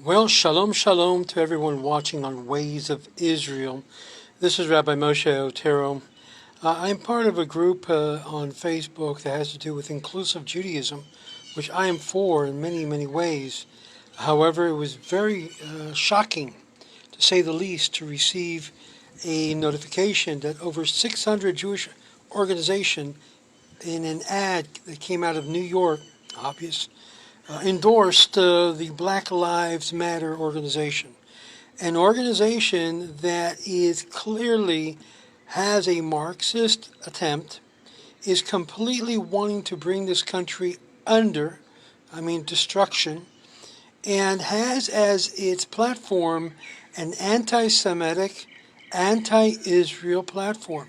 Well, shalom, shalom to everyone watching on Ways of Israel. This is Rabbi Moshe Otero. I'm part of a group on Facebook that has to do with inclusive Judaism, which I am for in many, many ways. However, it was very shocking, to say the least, to receive a notification that over 600 Jewish organizations in an ad that came out of New York, endorsed the Black Lives Matter organization. An organization that is clearly has a Marxist attempt, is completely wanting to bring this country under, destruction, and has as its platform an anti-Semitic, anti-Israel platform.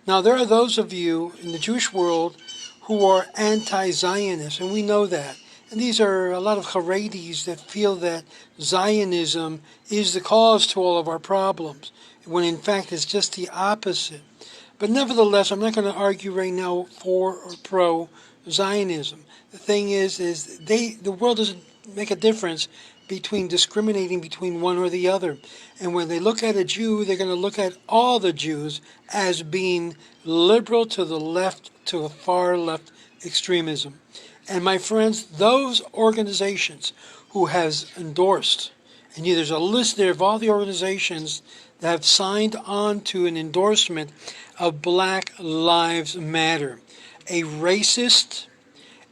Now, there are those of you in the Jewish world who are anti-Zionist, and we know that. And these are a lot of Haredis that feel that Zionism is the cause to all of our problems, when in fact it's just the opposite. But nevertheless, I'm not going to argue right now for or pro Zionism. The thing is the world doesn't make a difference between discriminating between one or the other. And when they look at a Jew, they're going to look at all the Jews as being liberal to the left, to a far left extremism. And my friends, those organizations who has endorsed, and there's a list there of all the organizations that have signed on to an endorsement of Black Lives Matter. A racist,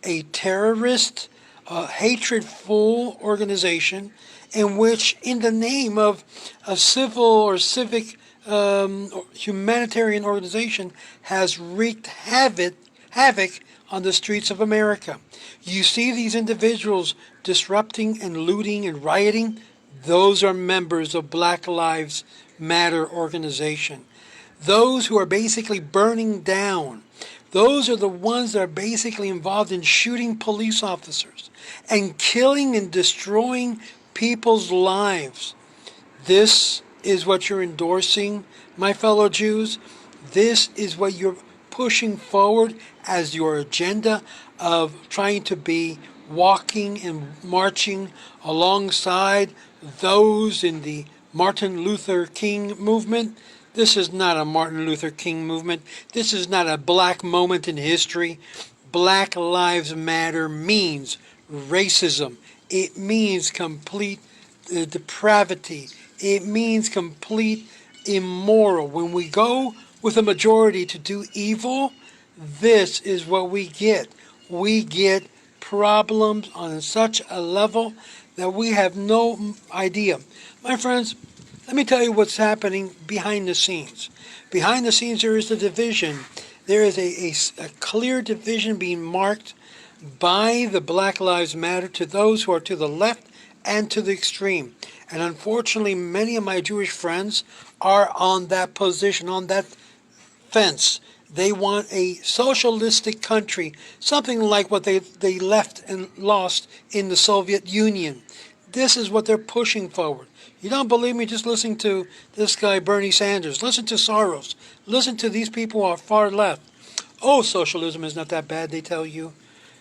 a terrorist, a hatred-full organization in which, in the name of a civil or civic humanitarian organization, has wreaked havoc on the streets of America. You see these individuals disrupting and looting and rioting. Those are members of Black Lives Matter organization. Those who are basically burning down. Those are the ones that are basically involved in shooting police officers and killing and destroying people's lives. This is what you're endorsing, my fellow Jews. This is what you're pushing forward as your agenda of trying to be walking and marching alongside those in the Martin Luther King movement. This is not a Martin Luther King movement. This is not a black moment in history. Black Lives Matter means racism. It means complete depravity. It means complete immoral. When we go with a majority to do evil, this is what we get. We get problems on such a level that we have no idea. My friends, let me tell you what's happening behind the scenes. Behind the scenes, there is a division. There is a clear division being marked by the Black Lives Matter to those who are to the left and to the extreme. And unfortunately, many of my Jewish friends are on that position, on that fence. They want a socialistic country, something like what they left and lost in the Soviet Union. This is what they're pushing forward. You don't believe me? Just listen to this guy, Bernie Sanders. Listen to Soros. Listen to these people who are far left. Oh, socialism is not that bad, they tell you.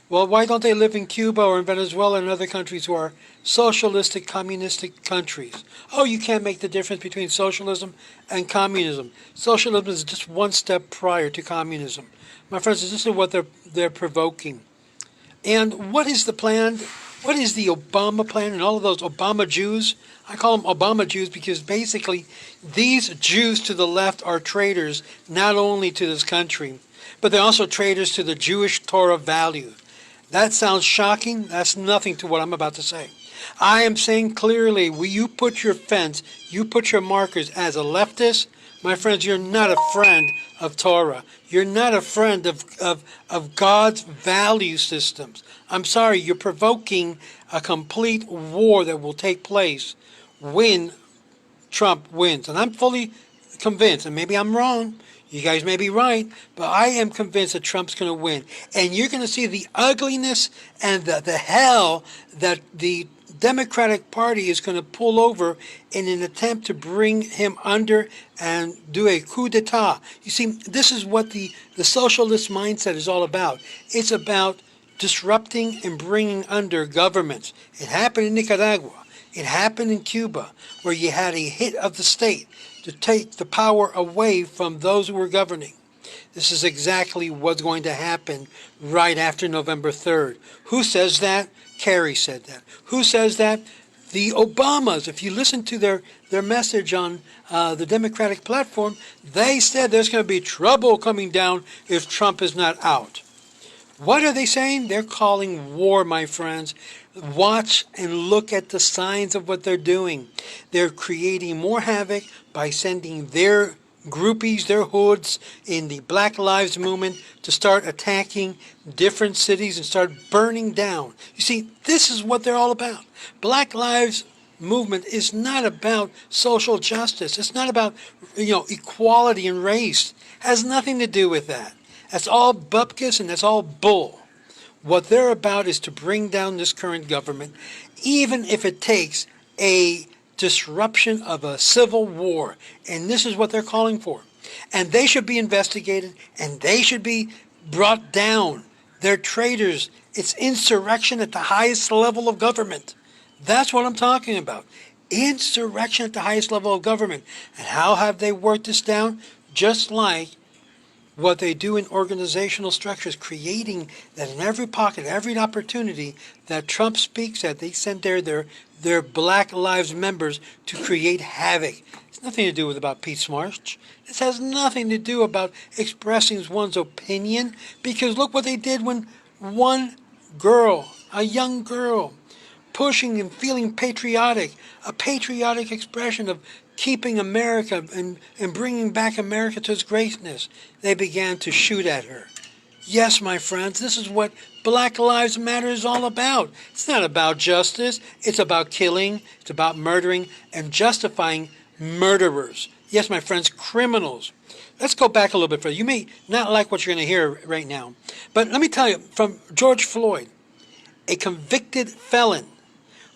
Well, why don't they live in Cuba or in Venezuela and other countries who are socialistic, communistic countries? Oh, you can't make the difference between socialism and communism. Socialism is just one step prior to communism. My friends, this is what they're provoking. And what is the plan? What is the Obama plan and all of those Obama Jews? I call them Obama Jews because basically these Jews to the left are traitors not only to this country, but they're also traitors to the Jewish Torah value. That sounds shocking. That's nothing to what I'm about to say. I am saying clearly, you put your fence, you put your markers as a leftist, my friends, you're not a friend of Torah. You're not a friend of God's value systems. I'm sorry, you're provoking a complete war that will take place when Trump wins. And I'm fully convinced, and maybe I'm wrong, you guys may be right, but I am convinced that Trump's going to win. And you're going to see the ugliness and the hell that the Democratic Party is going to pull over in an attempt to bring him under and do a coup d'etat. You see, this is what the socialist mindset is all about. It's about disrupting and bringing under governments. It happened in Nicaragua. It happened in Cuba, where you had a hit of the state to take the power away from those who were governing. This is exactly what's going to happen right after November 3rd. Who says that? Kerry said that. Who says that? The Obamas. If you listen to their message on the Democratic platform, they said there's going to be trouble coming down if Trump is not out. What are they saying? They're calling war, my friends. Watch and look at the signs of what they're doing. They're creating more havoc by sending their groupies, their hoods in the Black Lives Movement to start attacking different cities and start burning down. You see, this is what they're all about. Black Lives Movement is not about social justice. It's not about, equality and race. It has nothing to do with that. That's all bupkis and that's all bull. What they're about is to bring down this current government, even if it takes a disruption of a civil war. And this is what they're calling for. And they should be investigated and they should be brought down. They're traitors. It's insurrection at the highest level of government. That's what I'm talking about. Insurrection at the highest level of government. And how have they worked this down? Just like what they do in organizational structures, creating that in every pocket, every opportunity that Trump speaks at, they send their Black Lives members to create havoc. It's nothing to do with about peace march. This has nothing to do about expressing one's opinion, because look what they did when one girl, a young girl, pushing and feeling patriotic, a patriotic expression of keeping America and bringing back America to its greatness, they began to shoot at her. Yes, my friends, this is what Black Lives Matter is all about. It's not about justice. It's about killing. It's about murdering and justifying murderers. Yes, my friends, criminals. Let's go back a little bit further. You may not like what you're going to hear right now, but let me tell you, from George Floyd, a convicted felon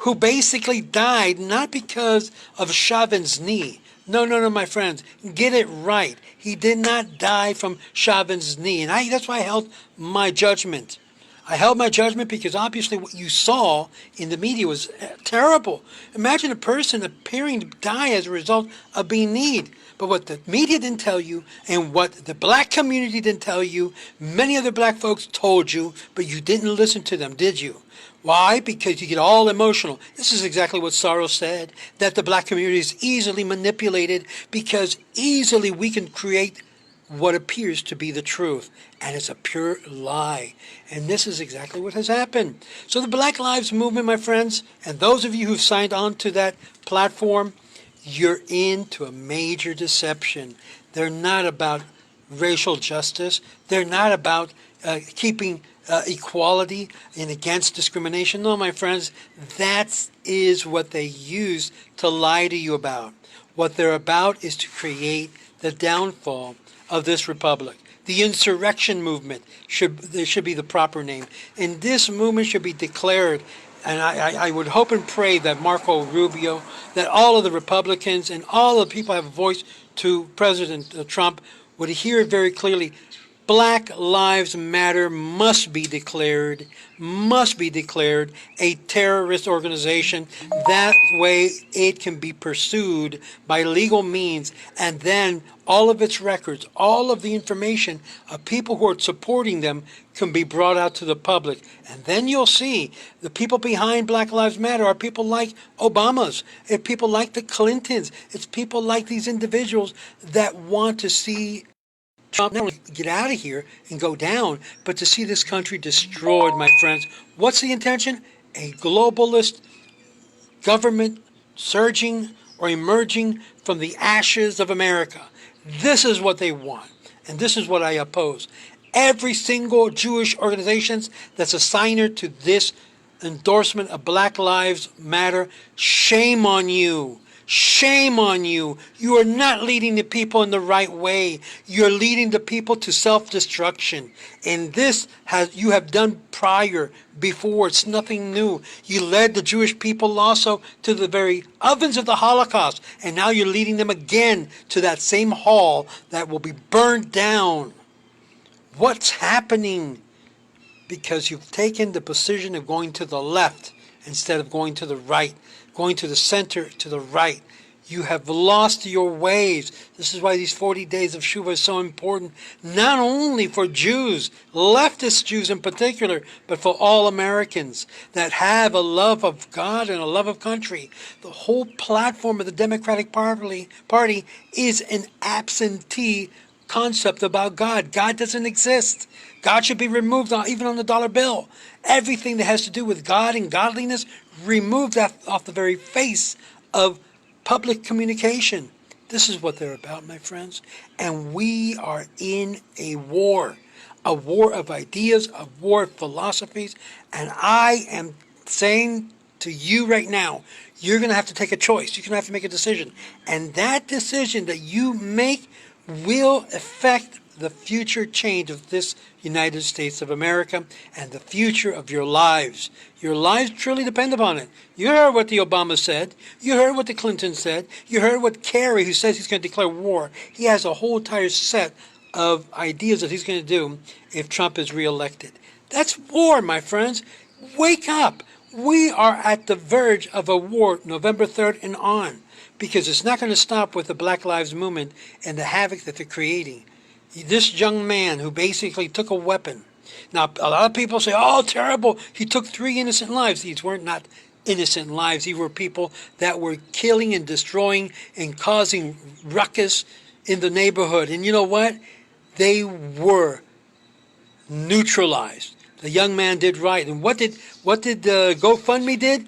who basically died not because of Chauvin's knee. No, my friends. Get it right. He did not die from Chauvin's knee. And that's why I held my judgment. I held my judgment because obviously what you saw in the media was terrible. Imagine a person appearing to die as a result of being kneed. But what the media didn't tell you, and what the black community didn't tell you, many other black folks told you, but you didn't listen to them, did you? Why? Because you get all emotional. This is exactly what Soros said, that the black community is easily manipulated because easily we can create what appears to be the truth. And it's a pure lie. And this is exactly what has happened. So the Black Lives Movement, my friends, and those of you who've signed on to that platform, you're into a major deception. They're not about racial justice. They're not about keeping equality and against discrimination. No, my friends, that is what they use to lie to you about. What they're about is to create the downfall of this republic. The insurrection movement should be the proper name. And this movement should be declared. And I would hope and pray that Marco Rubio, that all of the Republicans and all of the people who have a voice to President Trump would hear it very clearly. Black Lives Matter must be declared a terrorist organization. That way it can be pursued by legal means, and then all of its records, all of the information of people who are supporting them can be brought out to the public. And then you'll see the people behind Black Lives Matter are people like Obama's, it's people like the Clintons, it's people like these individuals that want to see Trump not only get out of here and go down, but to see this country destroyed, my friends. What's the intention? A globalist government surging or emerging from the ashes of America. This is what they want, and this is what I oppose. Every single Jewish organization that's a signer to this endorsement of Black Lives Matter, shame on you. Shame on you. You are not leading the people in the right way. You're leading the people to self-destruction. And this you have done prior, before. It's nothing new. You led the Jewish people also to the very ovens of the Holocaust. And now you're leading them again to that same hall that will be burned down. What's happening? Because you've taken the position of going to the left instead of going to the right. going to the center, to the right. You have lost your ways. This is why these 40 days of Shuvah is so important, not only for Jews, leftist Jews in particular, but for all Americans that have a love of God and a love of country. The whole platform of the Democratic Party is an absentee concept about God. God doesn't exist. God should be removed even on the dollar bill. Everything that has to do with God and godliness, removed off the very face of public communication. This is what they're about, my friends. And we are in a war of ideas, a war of philosophies. And I am saying to you right now, you're going to have to take a choice. You're going to have to make a decision. And that decision that you make will affect the future change of this United States of America and the future of your lives. Your lives truly depend upon it. You heard what the Obama said. You heard what the Clinton said. You heard what Kerry, who says he's going to declare war. He has a whole entire set of ideas that he's going to do if Trump is reelected. That's war, my friends. Wake up. We are at the verge of a war November 3rd and on, because it's not going to stop with the Black Lives Movement and the havoc that they're creating. This young man who basically took a weapon. Now, a lot of people say, oh, terrible, he took 3 innocent lives. These weren't not innocent lives. These were people that were killing and destroying and causing ruckus in the neighborhood. And you know what? They were neutralized. The young man did right. And what did GoFundMe did?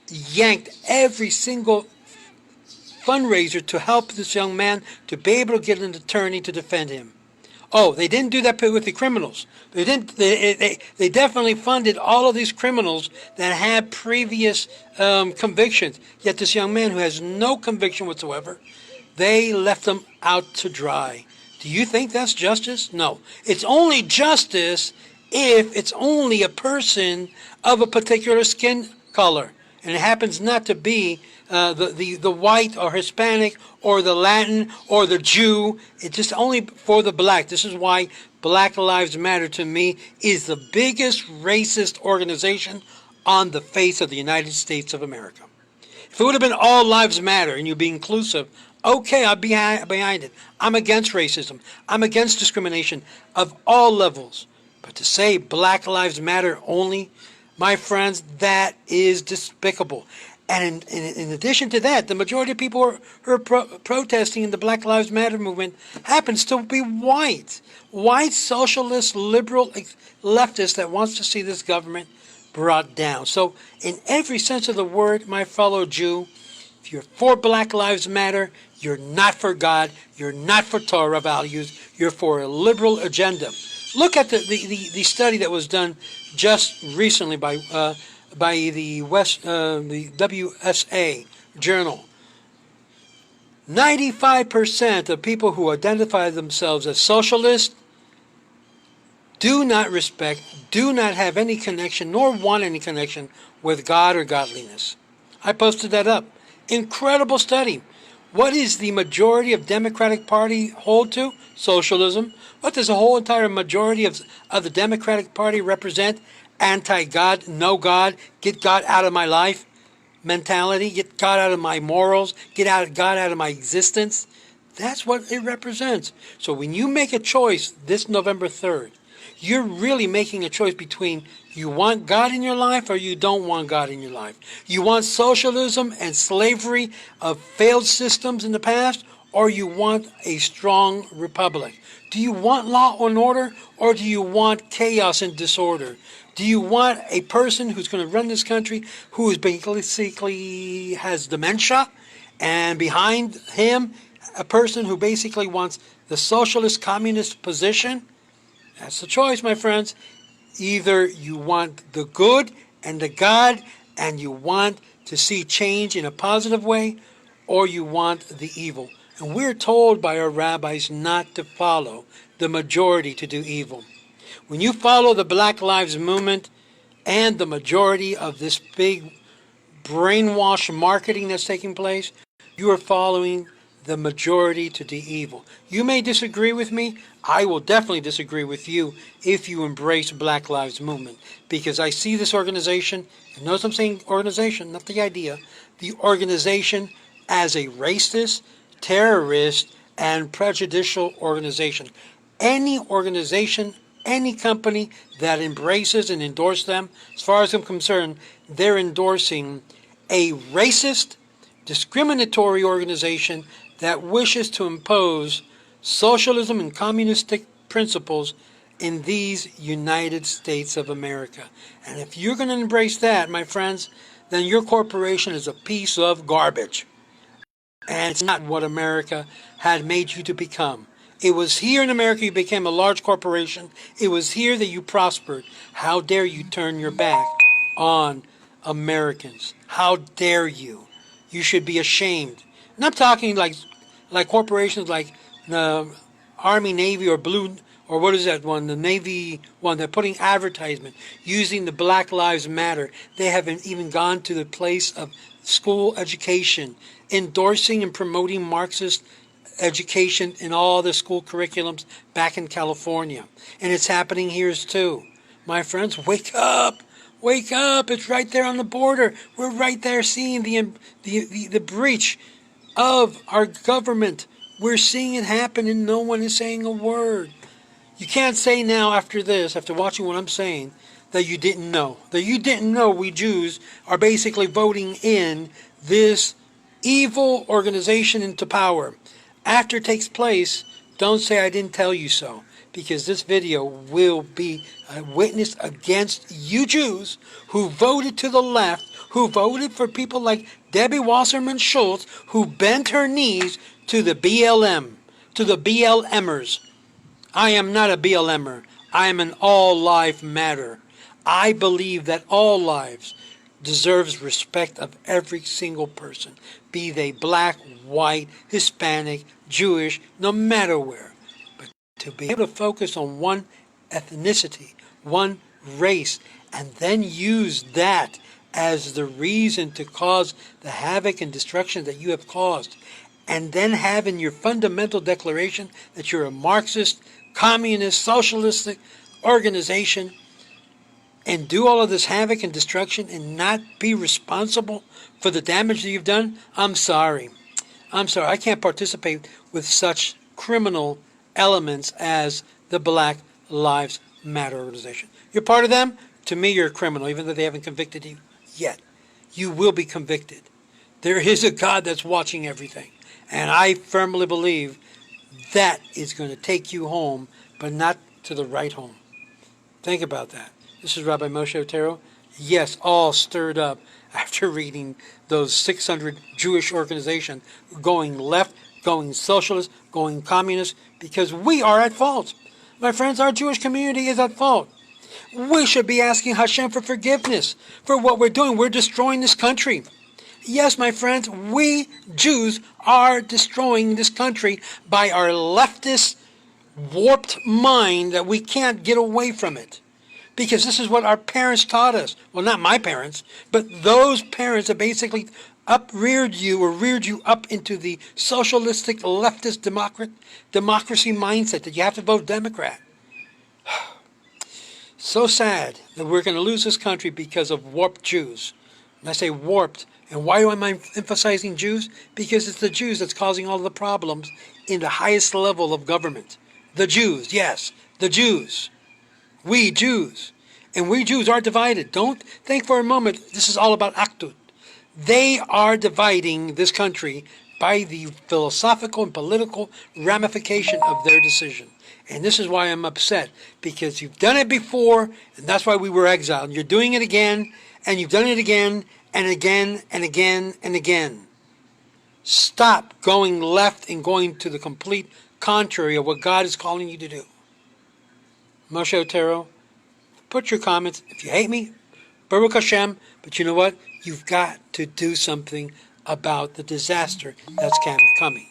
Yanked every single fundraiser to help this young man to be able to get an attorney to defend him. Oh, they didn't do that with the criminals. They didn't. They definitely funded all of these criminals that had previous convictions. Yet this young man who has no conviction whatsoever, they left him out to dry. Do you think that's justice? No. It's only justice if it's only a person of a particular skin color, and it happens not to be the white or Hispanic or the Latin or the Jew. It's just only for the black. This is why Black Lives Matter to me is the biggest racist organization on the face of the United States of America. If it would have been all lives matter and you be inclusive, okay, I'd be behind it. I'm against racism. I'm against discrimination of all levels. But to say Black Lives Matter only, my friends, that is despicable. And in addition to that, the majority of people who are protesting in the Black Lives Matter movement happens to be white. White, socialist, liberal, leftist that wants to see this government brought down. So in every sense of the word, my fellow Jew, if you're for Black Lives Matter, you're not for God, you're not for Torah values, you're for a liberal agenda. Look at the study that was done just recently by the WSA journal. 95% of people who identify themselves as socialists do not respect, do not have any connection, nor want any connection with God or godliness. I posted that up. Incredible study. What is the majority of Democratic Party hold to? Socialism. What does the whole entire majority of the Democratic Party represent? Anti-God, no God, get God out of my life mentality, get God out of my morals, get God out of my existence. That's what it represents. So when you make a choice this November 3rd, you're really making a choice between you want God in your life or you don't want God in your life. You want socialism and slavery of failed systems in the past, or you want a strong republic. Do you want law and order, or do you want chaos and disorder? Do you want a person who's going to run this country who is basically has dementia, and behind him a person who basically wants the socialist communist position? That's the choice, my friends. Either you want the good and the God and you want to see change in a positive way, or you want the evil. And we're told by our rabbis not to follow the majority, to do evil. When you follow the Black Lives Movement and the majority of this big brainwash marketing that's taking place, you are following the majority to do evil. You may disagree with me. I will definitely disagree with you if you embrace Black Lives Movement, because I see this organization, and notice I'm saying organization, not the idea, the organization as a racist, terrorist, and prejudicial organization. Any organization, any company that embraces and endorses them, as far as I'm concerned, they're endorsing a racist, discriminatory organization that wishes to impose socialism and communistic principles in these United States of America. And if you're going to embrace that, my friends, then your corporation is a piece of garbage. And it's not what America had made you to become. It was here in America you became a large corporation. It was here that you prospered. How dare you turn your back on Americans? How dare you? You should be ashamed. And I'm talking like corporations like the Army, Navy, or Blue, or what is that one? The Navy one. They're putting advertisement using the Black Lives Matter. They haven't even gone to the place of school education, endorsing and promoting Marxist education in all the school curriculums back in California. And it's happening here too. My friends, wake up! Wake up! It's right there on the border. We're right there seeing the breach of our government. We're seeing it happen and no one is saying a word. You can't say now after this, after watching what I'm saying, that you didn't know. That you didn't know we Jews are basically voting in this evil organization into power. After it takes place, don't say I didn't tell you so, because this video will be a witness against you Jews who voted to the left, who voted for people like Debbie Wasserman Schultz, who bent her knees to the BLM, to the BLMers. I am not a BLMer. I am an all life matter. I believe that all lives deserves respect of every single person, be they black, white, Hispanic, Jewish, no matter where. But to be able to focus on one ethnicity, one race, and then use that as the reason to cause the havoc and destruction that you have caused, and then have in your fundamental declaration that you're a Marxist, communist, socialistic organization, and do all of this havoc and destruction and not be responsible for the damage that you've done, I'm sorry. I'm sorry. I can't participate with such criminal elements as the Black Lives Matter organization. You're part of them? To me, you're a criminal, even though they haven't convicted you yet. You will be convicted. There is a God that's watching everything. And I firmly believe that is going to take you home, but not to the right home. Think about that. This is Rabbi Moshe Otero. Yes, all stirred up after reading those 600 Jewish organizations going left, going socialist, going communist, because we are at fault. My friends, our Jewish community is at fault. We should be asking Hashem for forgiveness for what we're doing. We're destroying this country. Yes, my friends, we Jews are destroying this country by our leftist, warped mind that we can't get away from it. Because this is what our parents taught us. Well, not my parents, but those parents that basically reared you up into the socialistic, leftist democracy mindset that you have to vote Democrat. So sad that we're going to lose this country because of warped Jews. And I say warped. And why am I emphasizing Jews? Because it's the Jews that's causing all the problems in the highest level of government. The Jews, yes, the Jews. We Jews. And we Jews are divided. Don't think for a moment this is all about Akhdut. They are dividing this country by the philosophical and political ramification of their decision. And this is why I'm upset, because you've done it before, and that's why we were exiled. You're doing it again, and you've done it again, and again, and again, and again. Stop going left and going to the complete contrary of what God is calling you to do. Moshe Otero, put your comments. If you hate me, Baruch Hashem, but you know what? You've got to do something about the disaster that's coming.